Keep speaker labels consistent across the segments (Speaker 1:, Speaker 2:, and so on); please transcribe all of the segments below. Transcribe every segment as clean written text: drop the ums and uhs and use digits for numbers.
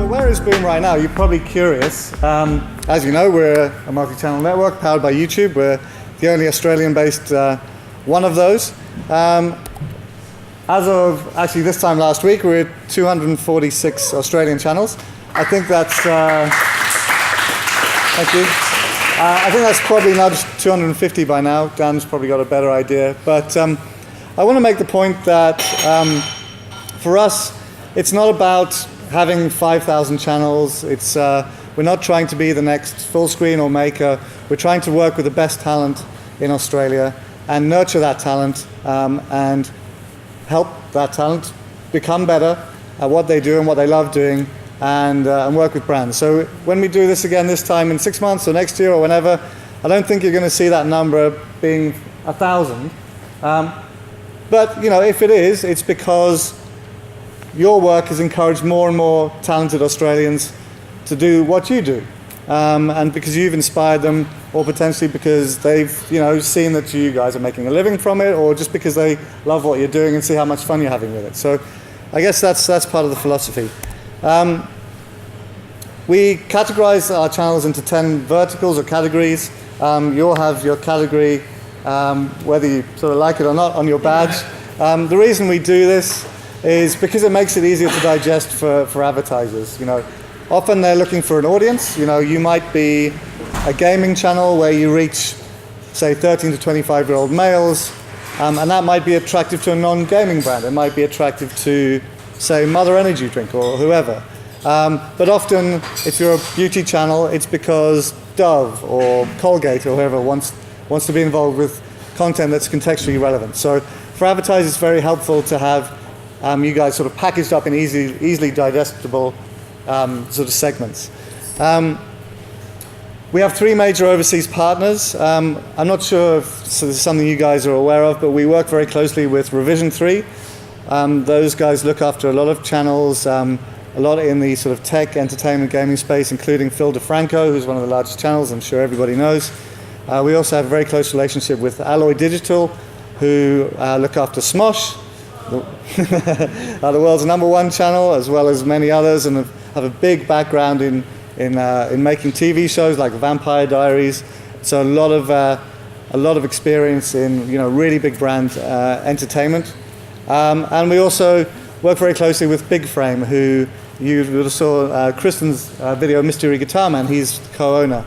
Speaker 1: where is Boom right now? You're probably curious. As you know, we're a multi-channel network powered by YouTube. We're the only Australian-based one of those. As of actually this time last week, we're at 246 Australian channels. I think that's, thank you. I think that's probably nudged 250 by now. Dan's probably got a better idea. But I want to make the point that for us, it's not about having 5,000 channels. It's, we're not trying to be the next Fullscreen or Maker. We're trying to work with the best talent in Australia and nurture that talent and help that talent become better at what they do and what they love doing and work with brands. So when we do this again this time in 6 months or next year or whenever, I don't think you're going to see that number being 1,000. But you know, if it is, it's because your work has encouraged more and more talented Australians to do what you do. And because you've inspired them, or potentially because they've seen that you guys are making a living from it, or just because they love what you're doing and see how much fun you're having with it. So I guess that's part of the philosophy. We categorize our channels into 10 verticals or categories. You'll have your category, whether you sort of like it or not, on your badge. The reason we do this is because it makes it easier to digest for advertisers. Often they're looking for an audience. You might be a gaming channel where you reach, say, 13 to 25-year-old males, and that might be attractive to a non-gaming brand. It might be attractive to, say, Mother Energy Drink or whoever. But often, if you're a beauty channel, it's because Dove or Colgate or whoever wants to be involved with content that's contextually relevant. So for advertisers, it's very helpful to have you guys sort of packaged up in easily digestible sort of segments. We have 3 major overseas partners. I'm not sure if this is something you guys are aware of, but we work very closely with Revision 3. Those guys look after a lot of channels, a lot in the sort of tech, entertainment, gaming space, including Phil DeFranco, who's one of the largest channels, I'm sure everybody knows. We also have a very close relationship with Alloy Digital, who look after Smosh, the world's #1 channel, as well as many others, and have a big background in making TV shows like Vampire Diaries. So a lot of experience in really big brand entertainment. And we also work very closely with Big Frame, who you would have saw Kristen's video, Mystery Guitar Man. He's co-owner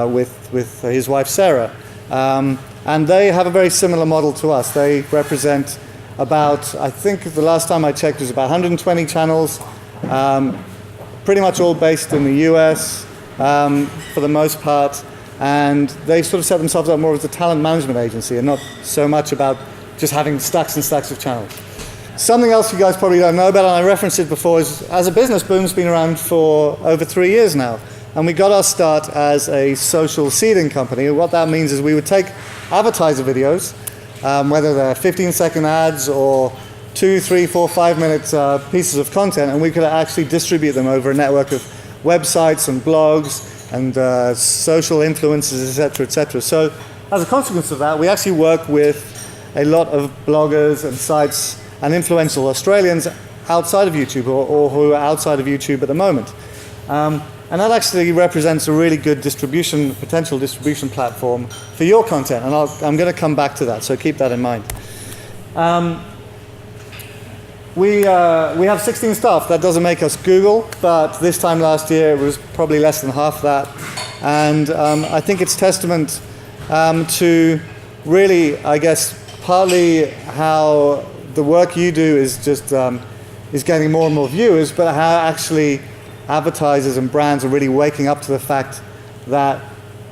Speaker 1: with his wife Sarah. And they have a very similar model to us. They represent about, I think the last time I checked, it was about 120 channels, pretty much all based in the US for the most part. And they sort of set themselves up more as a talent management agency and not so much about just having stacks and stacks of channels. Something else you guys probably don't know about, and I referenced it before, is as a business, Boom's been around for over 3 years now. And we got our start as a social seeding company. What that means is we would take advertiser videos, whether they're 15-second ads or 2, 3, 4, 5-minute pieces of content, and we could actually distribute them over a network of websites and blogs and social influencers, etc., etc. So as a consequence of that, we actually work with a lot of bloggers and sites and influential Australians outside of YouTube or who are outside of YouTube at the moment. And that actually represents a really good potential distribution platform for your content. And I'm going to come back to that, so keep that in mind. We have 16 staff. That doesn't make us Google, but this time last year it was probably less than half that. And I think it's testament to really, I guess, partly how the work you do is just is getting more and more viewers, but how actually advertisers and brands are really waking up to the fact that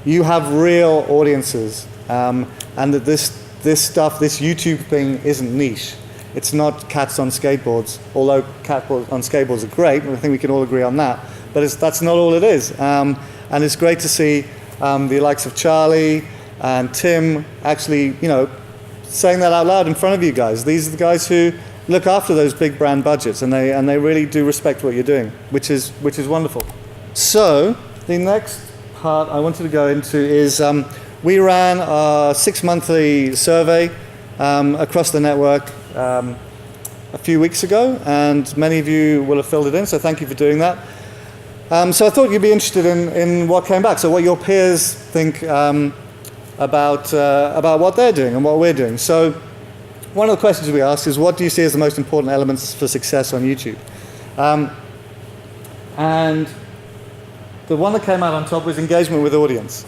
Speaker 1: you have real audiences, and that this YouTube thing isn't niche. It's not cats on skateboards, although cats on skateboards are great, and I think we can all agree on that, but that's not all it is. And it's great to see the likes of Charlie and Tim actually, saying that out loud in front of you guys. These are the guys who look after those big brand budgets, and they really do respect what you're doing, which is wonderful. So the next part I wanted to go into is we ran a 6-monthly survey across the network a few weeks ago, and many of you will have filled it in, so thank you for doing that. So I thought you'd be interested in what came back, so what your peers think about what they're doing and what we're doing. So one of the questions we asked is, what do you see as the most important elements for success on YouTube? And the one that came out on top was engagement with audience.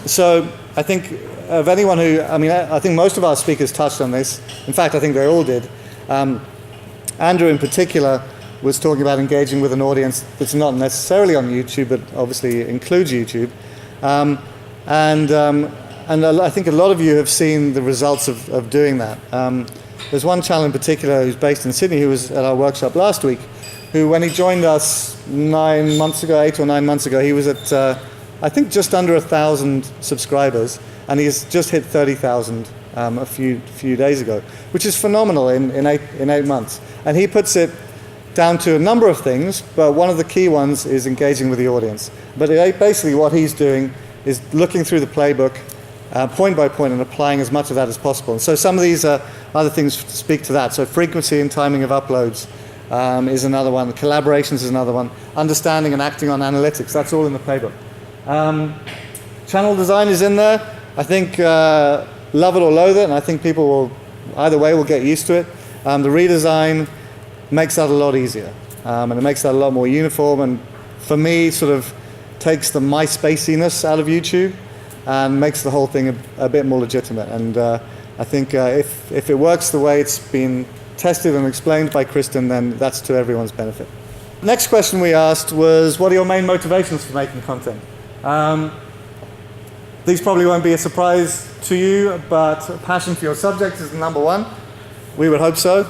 Speaker 1: So I think of anyone who, I think most of our speakers touched on this. In fact, I think they all did. Andrew in particular was talking about engaging with an audience that's not necessarily on YouTube, but obviously includes YouTube. And I think a lot of you have seen the results of doing that. There's one channel in particular who's based in Sydney who was at our workshop last week, who when he joined us 8 or 9 months ago, he was at, I think, just under 1,000 subscribers, and he's just hit 30,000 a few days ago, which is phenomenal in 8 months. And he puts it down to a number of things, but one of the key ones is engaging with the audience. But basically what he's doing is looking through the playbook point by point and applying as much of that as possible. And so some of these other things speak to that. So frequency and timing of uploads is another one. Collaborations is another one. Understanding and acting on analytics, that's all in the playbook. Channel design is in there. I think love it or loathe it, and I think people will, either way, will get used to it. The redesign makes that a lot easier, and it makes that a lot more uniform, and for me sort of takes the MySpaciness out of YouTube and makes the whole thing a bit more legitimate. And I think if it works the way it's been tested and explained by Kristen, then that's to everyone's benefit. Next question we asked was, what are your main motivations for making content? These probably won't be a surprise to you, but passion for your subject is the number one. We would hope so.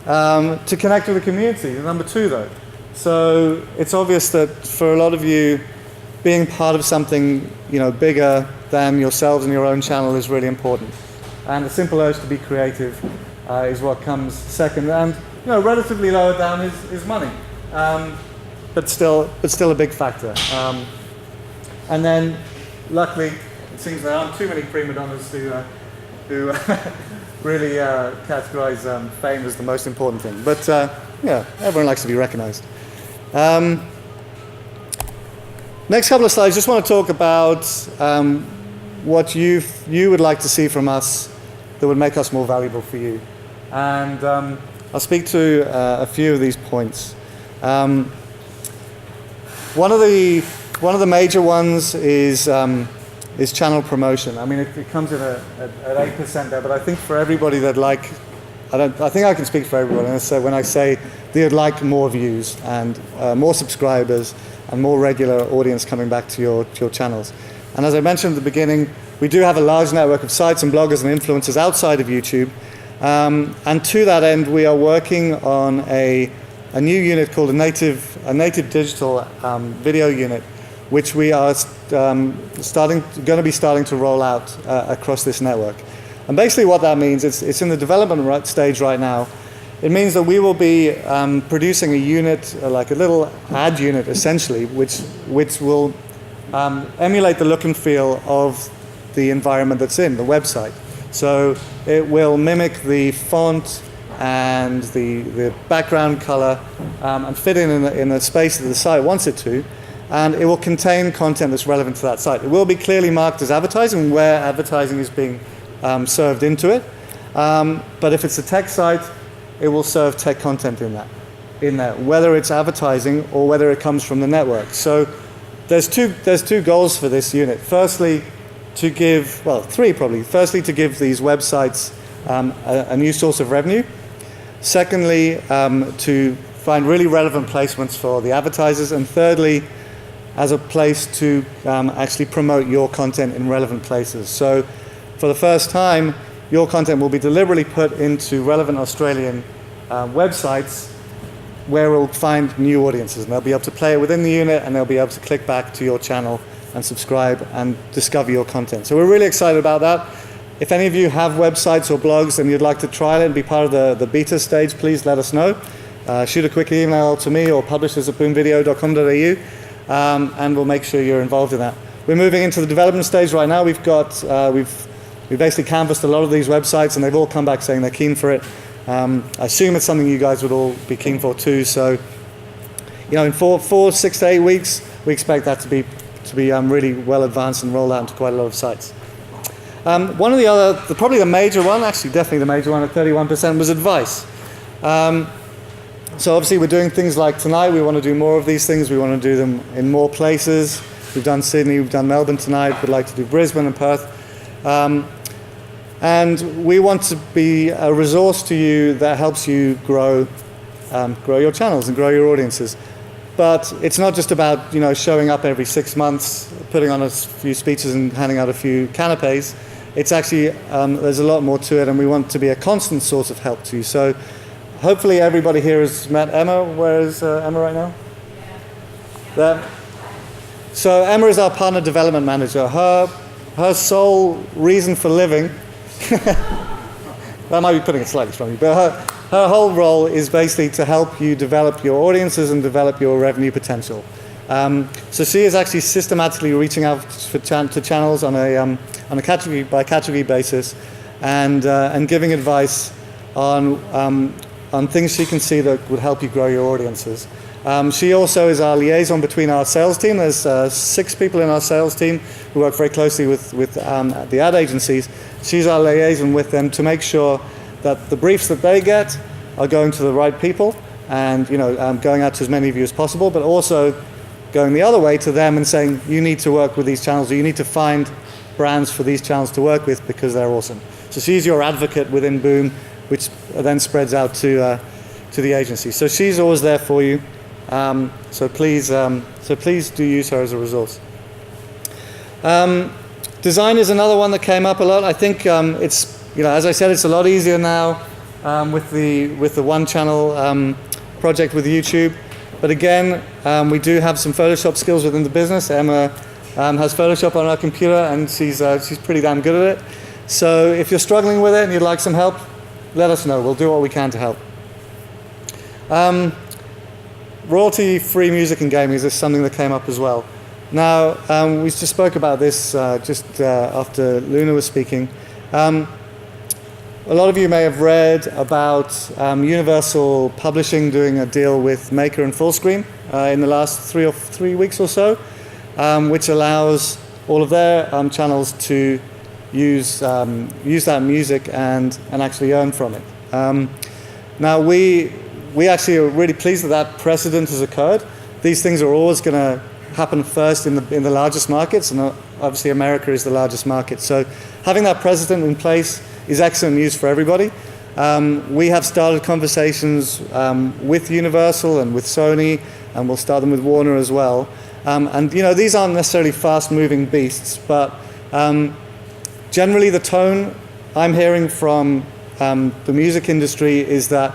Speaker 1: To connect with the community, the number two though. So it's obvious that for a lot of you, being part of something bigger than yourselves and your own channel is really important. And the simple urge to be creative is what comes second. And relatively lower down is money, but still a big factor. And then, luckily, it seems there aren't too many prima donnas who really categorize fame as the most important thing. But everyone likes to be recognized. Next couple of slides, just want to talk about what you would like to see from us that would make us more valuable for you. And I'll speak to a few of these points. One of the major ones is channel promotion. I mean, it comes in at 8% there, but I think for everybody that I think I can speak for everybody when I say they'd like more views and more subscribers and more regular audience coming back to your channels. And as I mentioned at the beginning, we do have a large network of sites and bloggers and influencers outside of YouTube. And to that end, we are working on a new unit called a native digital video unit, which we are going to be starting to roll out across this network. And basically what that means, it's in the development stage right now. It means that we will be producing a unit, like a little ad unit essentially, which will emulate the look and feel of the environment that's in the website. So it will mimic the font and the background color and fit in the space that the site wants it to. And it will contain content that's relevant to that site. It will be clearly marked as advertising where advertising is being served into it. But if it's a tech site, it will serve tech content in there, whether it's advertising or whether it comes from the network. So there's two goals for this unit. Firstly, to give, three probably. Firstly, to give these websites a new source of revenue. Secondly, to find really relevant placements for the advertisers. And thirdly, as a place to actually promote your content in relevant places. So for the first time, your content will be deliberately put into relevant Australian websites where we'll find new audiences, and they'll be able to play it within the unit, and they'll be able to click back to your channel and subscribe and discover your content. So we're really excited about that. If any of you have websites or blogs and you'd like to try it and be part of the beta stage, please let us know. Shoot a quick email to me or publishers@boomvideo.com.au, and we'll make sure you're involved in that. We're moving into the development stage right now. We've basically canvassed a lot of these websites, and they've all come back saying they're keen for it. I assume it's something you guys would all be keen for too. So, in 6 to 8 weeks, we expect that to be really well advanced and rolled out into quite a lot of sites. One of the other, probably the major one, actually definitely the major one at 31%, was advice. So obviously we're doing things like tonight. We want to do more of these things. We want to do them in more places. We've done Sydney, we've done Melbourne tonight. We'd like to do Brisbane and Perth. And we want to be a resource to you that helps you grow your channels and grow your audiences. But it's not just about showing up every 6 months, putting on a few speeches and handing out a few canapes. It's actually there's a lot more to it, and we want to be a constant source of help to you. So hopefully everybody here has met Emma. Where is Emma right now? There. So Emma is our partner development manager. Her sole reason for living, that might be putting it slightly strongly, but her whole role is basically to help you develop your audiences and develop your revenue potential. So she is actually systematically reaching out to channels on a category by category basis, and giving advice on things she can see that would help you grow your audiences. She also is our liaison between our sales team. There's 6 people in our sales team who work very closely with the ad agencies. She's our liaison with them to make sure that the briefs that they get are going to the right people, and going out to as many of you as possible, but also going the other way to them and saying, you need to work with these channels, or you need to find brands for these channels to work with because they're awesome. So she's your advocate within Boom, which then spreads out to the agency. So she's always there for you. So please do use her as a resource. Design is another one that came up a lot. I think it's as I said, it's a lot easier now with the one channel project with YouTube. But again, we do have some Photoshop skills within the business. Emma has Photoshop on her computer, and she's pretty damn good at it. So if you're struggling with it and you'd like some help, let us know. We'll do what we can to help. Royalty-free music and gaming is something that came up as well. Now, we just spoke about this after Luna was speaking. A lot of you may have read about Universal Publishing doing a deal with Maker and Fullscreen in the last 3 weeks or so, which allows all of their channels to use that music and actually earn from it. Now we actually are really pleased that precedent has occurred. These things are always going to happen first in the largest markets, and obviously America is the largest market. So having that precedent in place is excellent news for everybody. We have started conversations with Universal and with Sony, and we'll start them with Warner as well. And these aren't necessarily fast-moving beasts, but generally the tone I'm hearing from the music industry is that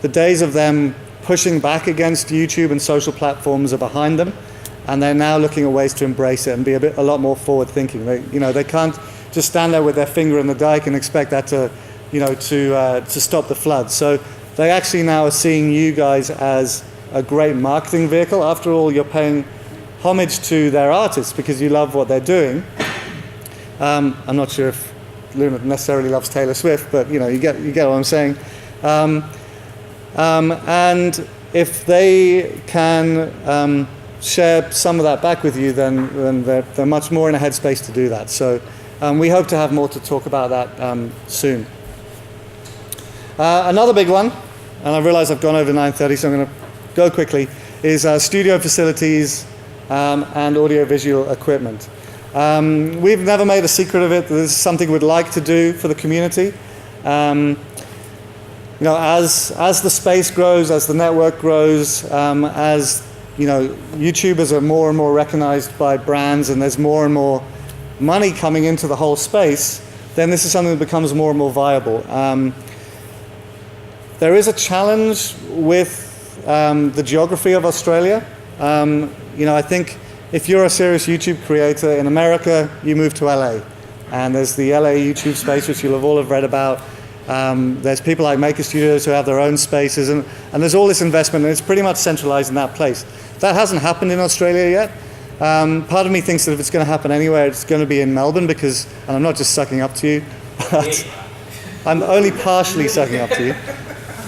Speaker 1: the days of them pushing back against YouTube and social platforms are behind them, and they're now looking at ways to embrace it and be a lot more forward-thinking. They can't just stand there with their finger in the dike and expect that to stop the flood. So they actually now are seeing you guys as a great marketing vehicle. After all, you're paying homage to their artists because you love what they're doing. I'm not sure if Luna necessarily loves Taylor Swift, but you get what I'm saying. And if they can share some of that back with you, then they're much more in a headspace to do that. So we hope to have more to talk about that soon. Another big one, and I realize I've gone over 9:30, so I'm going to go quickly, is studio facilities and audiovisual equipment. We've never made a secret of it. This is something we'd like to do for the community. As the space grows, as the network grows, as YouTubers are more and more recognized by brands, and there's more and more money coming into the whole space, then this is something that becomes more and more viable. There is a challenge with the geography of Australia. I think if you're a serious YouTube creator in America, you move to LA, and there's the LA YouTube space, which you'll have all read about. There's people like Maker Studios who have their own spaces, and there's all this investment, and it's pretty much centralized in that place. That hasn't happened in Australia yet. Part of me thinks that if it's going to happen anywhere, it's going to be in Melbourne, and I'm not just sucking up to you, but I'm only partially sucking up to you,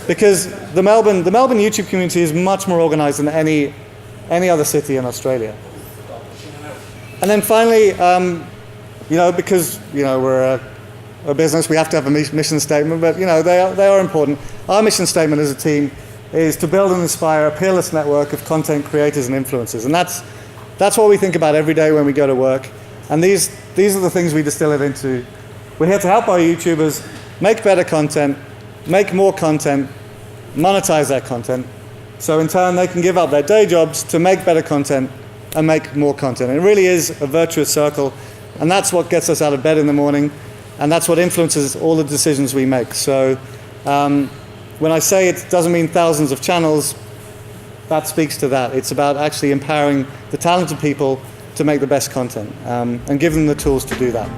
Speaker 1: because the Melbourne YouTube community is much more organized than any other city in Australia. And then finally, because we're a business, we have to have a mission statement, but they are important. Our mission statement as a team is to build and inspire a peerless network of content creators and influencers, and that's what we think about every day when we go to work. And these are the things we distill it into. We're here to help our YouTubers make better content, make more content, monetize that content, so in turn they can give up their day jobs to make better content and make more content. And it really is a virtuous circle, and that's what gets us out of bed in the morning, and that's what influences all the decisions we make. So when I say it doesn't mean thousands of channels, that speaks to that. It's about actually empowering the talented people to make the best content and give them the tools to do that.